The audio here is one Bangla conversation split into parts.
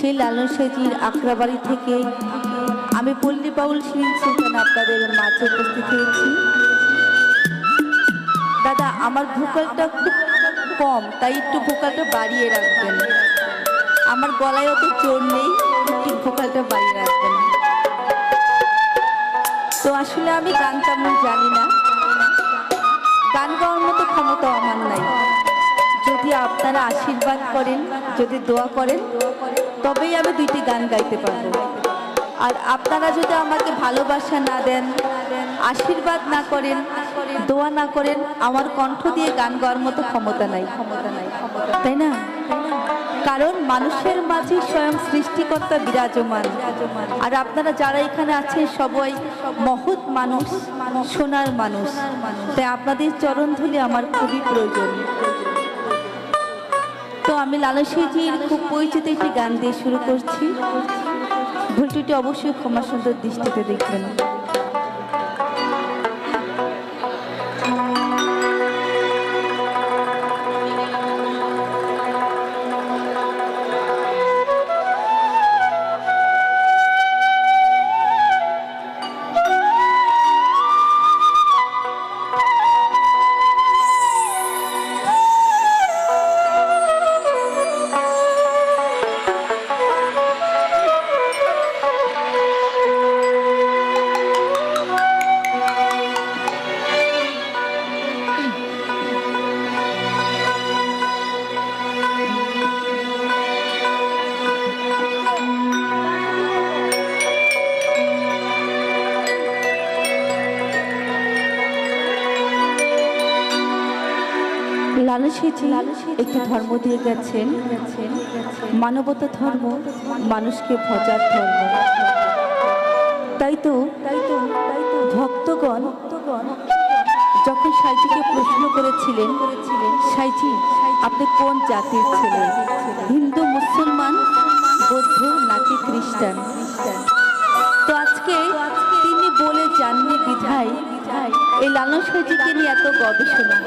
সেই লালন সাইজির আখড়াবাড়ি থেকে আমি পল্লী বাউল শিরিন সুলতান আপনাদের মাঝে উপস্থিত হয়েছি। দাদা, আমার ভোকালটা খুব কম, তাই একটু ভোকালটা বাড়িয়ে রাখবেন। আমার গলায় অত জোর নেই, একটু ভোকালটা বাড়িয়ে রাখবেন। তো আসলে আমি গান তেমন জানি না, গান গাওয়ার মতো ক্ষমতা আমার নাই। যদি আপনারা আশীর্বাদ করেন, যদি দোয়া করেন, তবেই আমি দুইটি গান গাইতে পারবো। আর আপনারা যদি আমাকে ভালোবাসা না দেন, আশীর্বাদ না করেন, দোয়া না করেন, আমার কণ্ঠ দিয়ে গান গাওয়ার মতো ক্ষমতা নাই, তাই না? কারণ মানুষের মাঝে স্বয়ং সৃষ্টিকর্তা বিরাজমান। আর আপনারা যারা এখানে আছেন সবাই মহৎ মানুষ, সোনার মানুষ, তাই আপনাদের চরণধুলি আমার খুবই প্রয়োজন। তো আমি লালন সাইজির খুব পরিচিত একটি গান দিয়ে শুরু করছি। ভুল ত্রুটি অবশ্যই ক্ষমা সুন্দর দৃষ্টিতে দেখবেন। লালন সাইজি একটি ধর্ম দিয়ে গেছেন, মানবতা ধর্ম, মানুষকে ভজার ধর্ম। তাই তো ভক্তগণ যখন সাইজিকে প্রশ্ন করেছিলেন, সাইজি আপনি কোন জাতির ছেলে, হিন্দু, মুসলমান, বৌদ্ধ নাকি খ্রিস্টান? তো আজকে তিনি বলে যাননি বিধায় এই লালন সাইজিকে নিয়ে এত গবেষণা,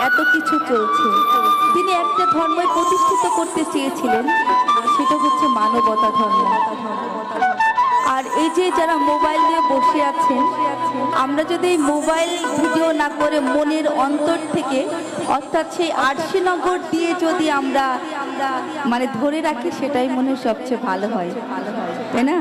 এত কিছু চলছে। তিনি একটা ধর্মই প্রতিষ্ঠিত করতে চেয়েছিলেন, সেটা হচ্ছে মানবতা ধর্ম। আর এই যে যারা মোবাইল নিয়ে বসে আছেন, আমরা যদি এই মোবাইল ভিডিও না করে মনের অন্তর থেকে, অর্থাৎ সেই আরশিনগর দিয়ে যদি আমরা মানে ধরে রাখি, সেটাই মনে হয় সবচেয়ে ভালো হয়, তাই না?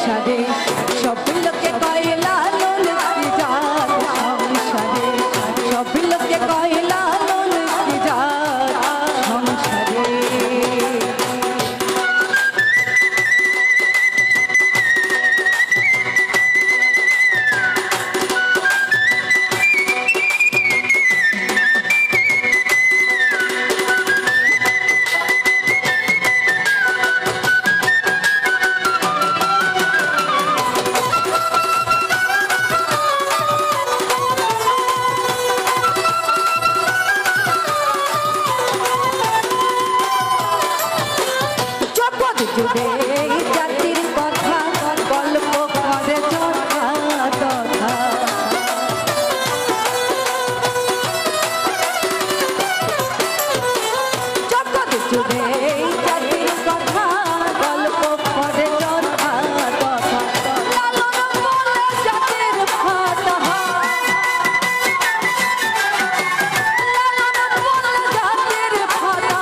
সংসারে সব লোকে কয় লালন কি জাত সংসারে সব লোকে কয় লালন কি জাত সংসারে যুগে জাতির কথা গল্প করে যথা তথা জগৎ যুগে জাতির কথা গল্প করে যথা তথা লালন বলে জাতির ফাটা লালন বলে জাতির ফাটা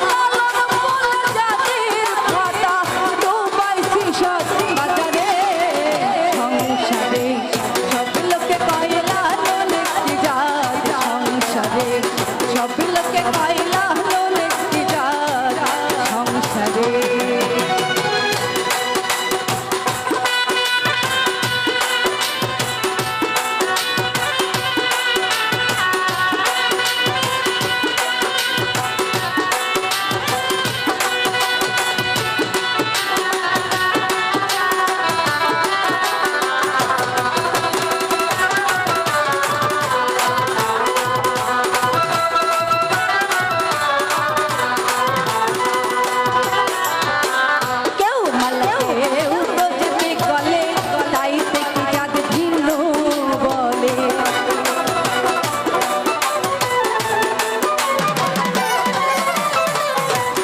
লালন বলে জাতির ফাটা ডুবাইছি সব বাজারে সংসারে সব লোকে কয় লালন কি জাত সংসারে সব লোকে কয় লালন কি জাত সংসারে কেউ মালে কেউ তো যদি গলে তাইতে কি জাত ভিন্ন বলে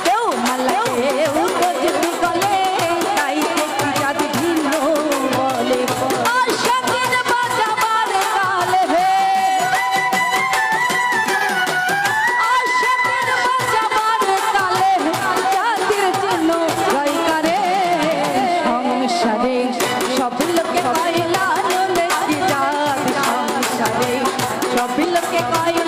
কেউ মালে কেউ তো যদি গলে তাইতে কি জাত ভিন্ন বলে আশাকের বাজাবার কালে হে আশাকের বাজাবার কালে জাতির চিহ্ন জয় করে সংসারে সব লোকে কয় লালন কি জাত সংসারে সব লোকে কয়